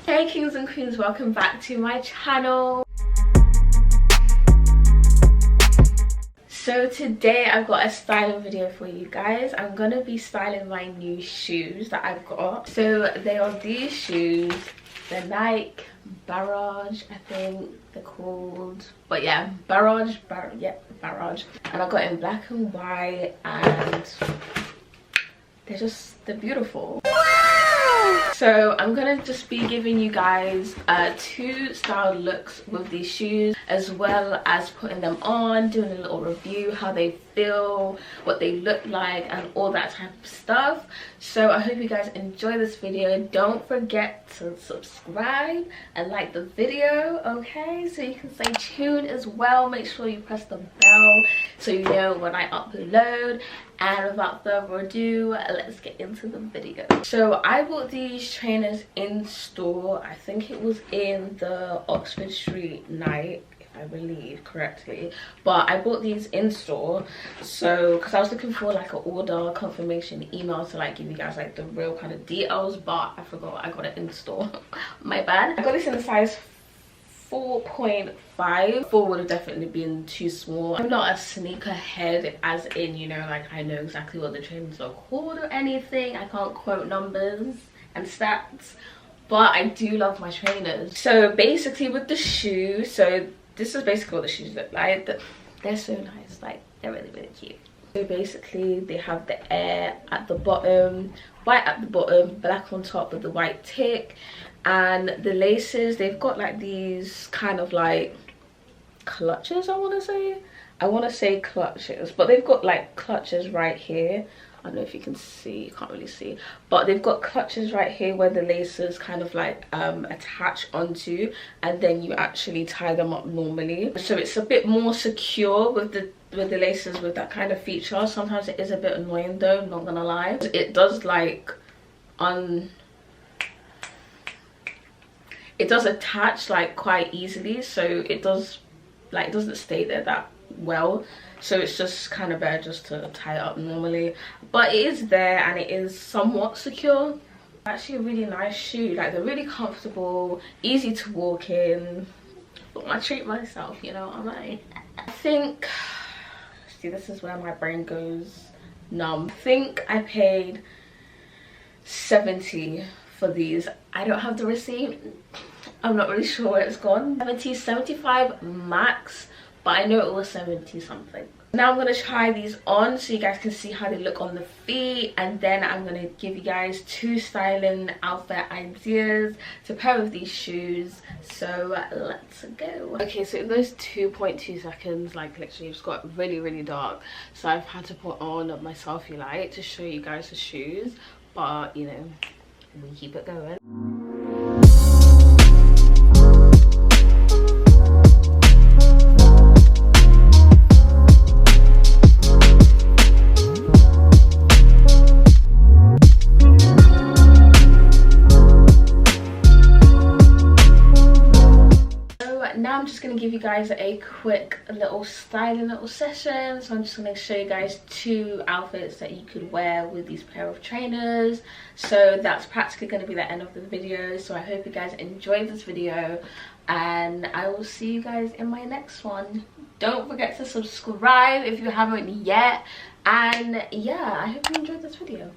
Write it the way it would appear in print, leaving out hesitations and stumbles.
Hey kings and queens, welcome back to my channel. So today I've got a styling video for you guys. I'm gonna be styling my new shoes that I've got. So they are these shoes, the Nike Barrage, I think they're called, but yeah, Barrage. And I got it in black and white, and they're beautiful. So I'm gonna just be giving you guys two style looks with these shoes, as well as putting them on, doing a little review, how they feel, what they look like, and all that type of stuff. So I hope you guys enjoy this video. Don't forget to subscribe and like the video, okay? So you can stay tuned as well. Make sure you press the bell so you know when I upload. And without further ado, let's get into the video. So I bought these trainers in store. I think it was in the Oxford Street Nike, if I believe correctly, but I bought these in store. So because I was looking for like an order confirmation email to like give you guys like the real kind of details, but I forgot I got it in store. My bad. I got this in the size 4.5. 4 would have definitely been too small. I'm not a sneaker head, as in, you know, like I know exactly what the trainers are called or anything. I can't quote numbers and stats, but I do love my trainers. So basically with the shoes, so this is basically what the shoes look like. They're so nice, like they're really cute. So basically they have the air at the bottom, white at the bottom, black on top with the white tick. And the laces, they've got like these kind of like clutches, I want to say clutches, but they've got like clutches right here. I don't know if you can see, you can't really see, but they've got clutches right here where the laces kind of like attach onto, and then you actually tie them up normally. So it's a bit more secure with the laces with that kind of feature. Sometimes it is a bit annoying though, not gonna lie. It does like it does attach like quite easily, so it does like, it doesn't stay there that well, so it's just kind of better just to tie it up normally. But it is there and it is somewhat secure. Actually a really nice shoe, like they're really comfortable, easy to walk in. I treat myself, you know what I mean? I think, see, this is where my brain goes numb. I think I paid 70 for these. I don't have the receipt, I'm not really sure where it's gone. 75 max, but I know it was 70 something. Now I'm gonna try these on so you guys can see how they look on the feet, and then I'm gonna give you guys two styling outfit ideas to pair with these shoes. So let's go. Okay, so in those 2.2 seconds, like literally it's got really dark, so I've had to put on my selfie light to show you guys the shoes, but you know, we keep it going. Now I'm just going to give you guys a quick little styling little session. So I'm just going to show you guys two outfits that you could wear with these pair of trainers. So that's practically going to be the end of the video. So I hope you guys enjoyed this video, and I will see you guys in my next one. Don't forget to subscribe if you haven't yet, and yeah, I hope you enjoyed this video.